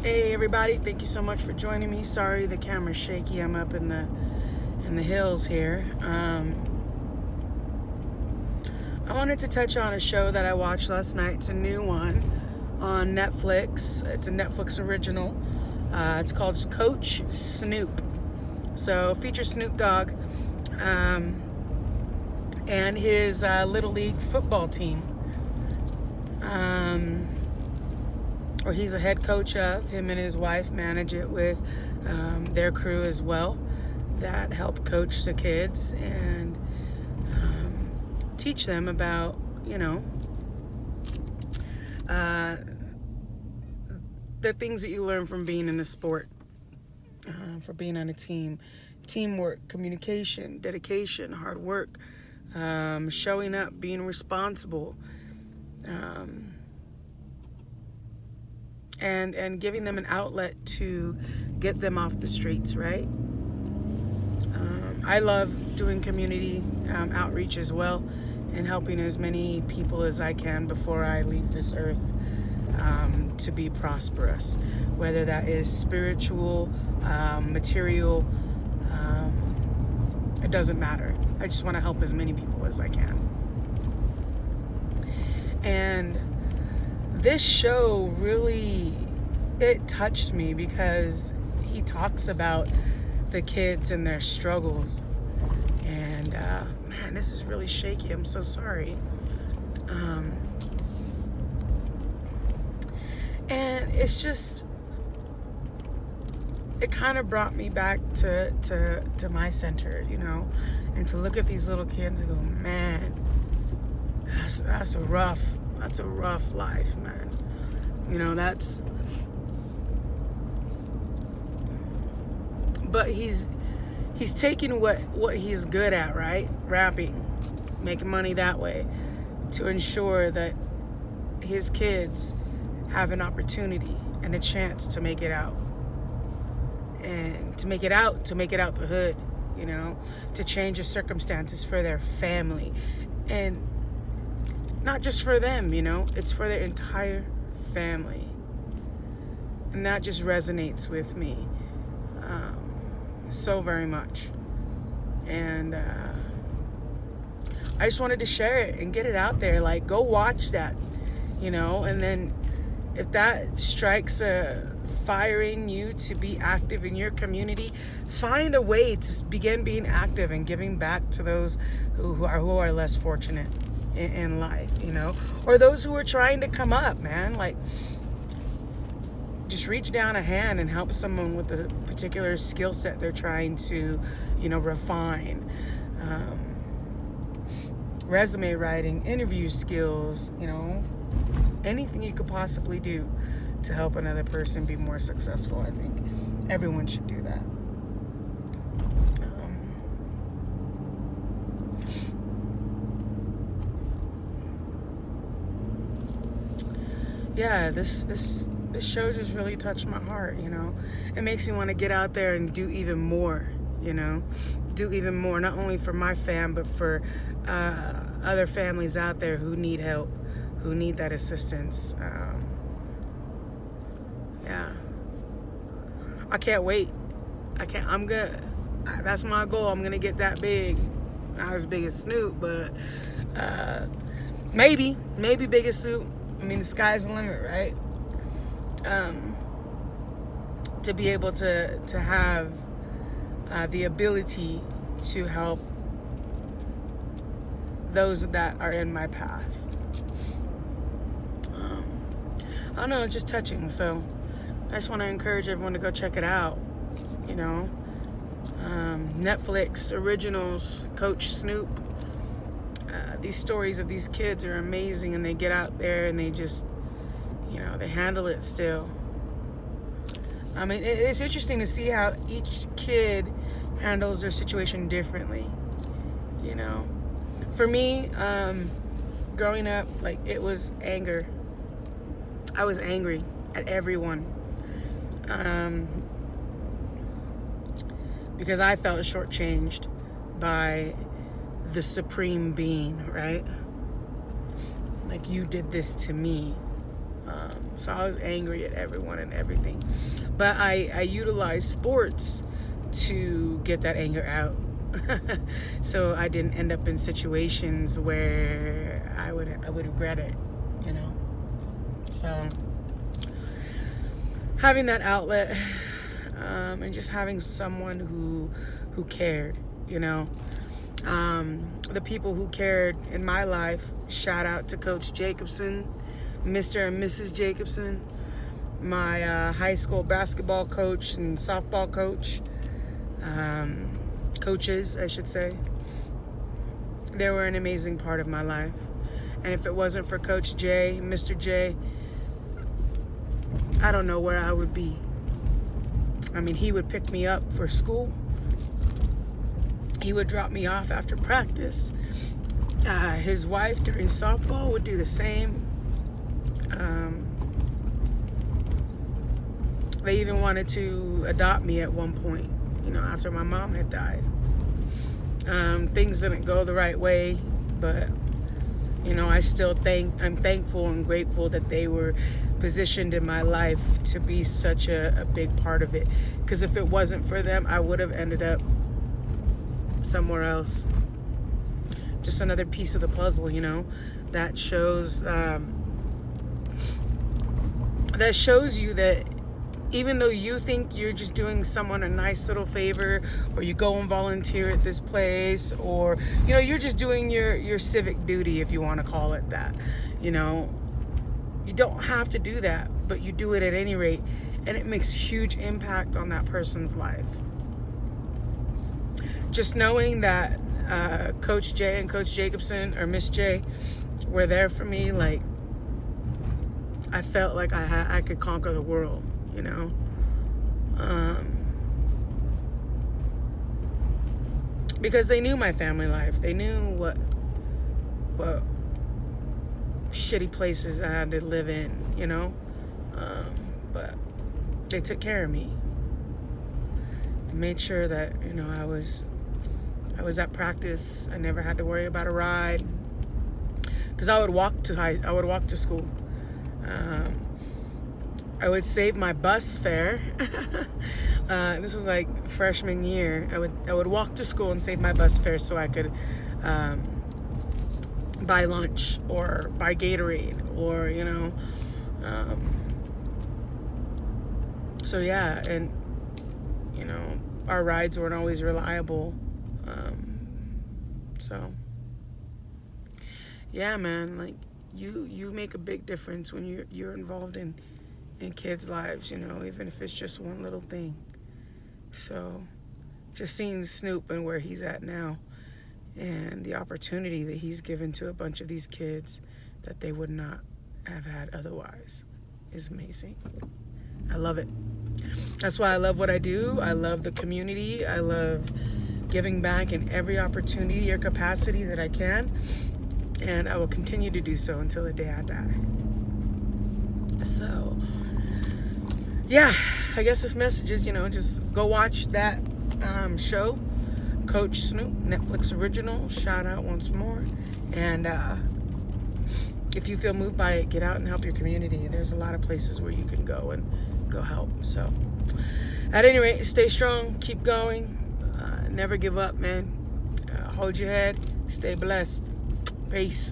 Hey everybody, thank you so much for joining me. Sorry the camera's shaky. I'm up in the hills here. I wanted to touch on a show that I watched last night. It's a new one on Netflix. It's a Netflix original. It's called Coach Snoop. So features Snoop Dogg and his Little League football team. Or he's a head coach of. Him and his wife manage it with their crew as well that help coach the kids and teach them about, the things that you learn from being in a sport, for being on a team. Teamwork, communication, dedication, hard work, showing up, being responsible, and giving them an outlet to get them off the streets, right? I love doing community outreach as well and helping as many people as I can before I leave this earth to be prosperous, whether that is spiritual, material, it doesn't matter. I just want to help as many people as I can. And this show really, it touched me because he talks about the kids and their struggles. And man, this is really shaky. I'm so sorry. And it's just, it kind of brought me back to my center, and to look at these little kids and go, man, that's a rough life, man. But he's taking what he's good at, right? Rapping, making money that way, to ensure that his kids have an opportunity and a chance to make it out. And to make it out the hood, to change the circumstances for their family. And not just for them, it's for their entire family. And that just resonates with me so very much. And I just wanted to share it and get it out there. Like, go watch that, and then if that strikes a fire in you to be active in your community, find a way to begin being active and giving back to those who are less fortunate in life, or those who are trying to come up, man. Like, just reach down a hand and help someone with a particular skill set they're trying to, refine. Resume writing, interview skills, anything you could possibly do to help another person be more successful. I think everyone should do that. Yeah, this show just really touched my heart, It makes me want to get out there and do even more, do even more, not only for my fam, but for other families out there who need help, who need that assistance. Yeah, I can't wait. That's my goal. I'm gonna get that big. Not as big as Snoop, but maybe big as Snoop. I mean, the sky's the limit, right? To be able to have the ability to help those that are in my path. I don't know, it's just touching. So I just want to encourage everyone to go check it out. Netflix originals, Coach Snoop. These stories of these kids are amazing, and they get out there and they just, they handle it still. I mean, it's interesting to see how each kid handles their situation differently. For me, growing up, like, it was anger. I was angry at everyone. Because I felt shortchanged by the supreme being, right? Like, you did this to me So I was angry at everyone and everything. But I utilized sports to get that anger out. So I didn't end up in situations where I would regret it, you know. So having that outlet, and just having someone who cared, you know. The people who cared in my life, shout out to Coach Jacobson, Mr. and Mrs. Jacobson, my high school basketball coach and softball coach, coaches, I should say. They were an amazing part of my life. And if it wasn't for Coach J, Mr. J, I don't know where I would be. I mean, he would pick me up for school. He would drop me off after practice. His wife during softball would do the same. They even wanted to adopt me at one point, you know, after my mom had died. Things didn't go the right way, but, you know, I'm thankful and grateful that they were positioned in my life to be such a big part of it. Because if it wasn't for them, I would have ended up somewhere else. Just another piece of the puzzle, you know, that shows you that even though you think you're just doing someone a nice little favor, or you go and volunteer at this place, or, you know, you're just doing your civic duty, if you want to call it that, you know, you don't have to do that, but you do it at any rate, and it makes huge impact on that person's life. Just knowing that Coach J and Coach Jacobson, or Miss J, were there for me, like, I felt like I could conquer the world, you know. Because they knew my family life. They knew what shitty places I had to live in, you know. But they took care of me. They made sure that, you know, I was at practice. I never had to worry about a ride, because I would walk to school. I would save my bus fare. This was like freshman year. I would walk to school and save my bus fare so I could buy lunch or buy Gatorade, or, you know. So yeah, and, you know, our rides weren't always reliable. So yeah, man, like, you make a big difference when you're involved in kids' lives, you know, even if it's just one little thing. So just seeing Snoop and where he's at now, and the opportunity that he's given to a bunch of these kids that they would not have had otherwise, is amazing. I love it. That's why I love what I do. I love the community. I love giving back in every opportunity or capacity that I can. And I will continue to do so until the day I die. So, yeah, I guess this message is, you know, just go watch that show, Coach Snoop, Netflix original. Shout out once more. And if you feel moved by it, get out and help your community. There's a lot of places where you can go and go help. So, at any rate, stay strong, keep going, never give up, man. Hold your head, stay blessed. Peace.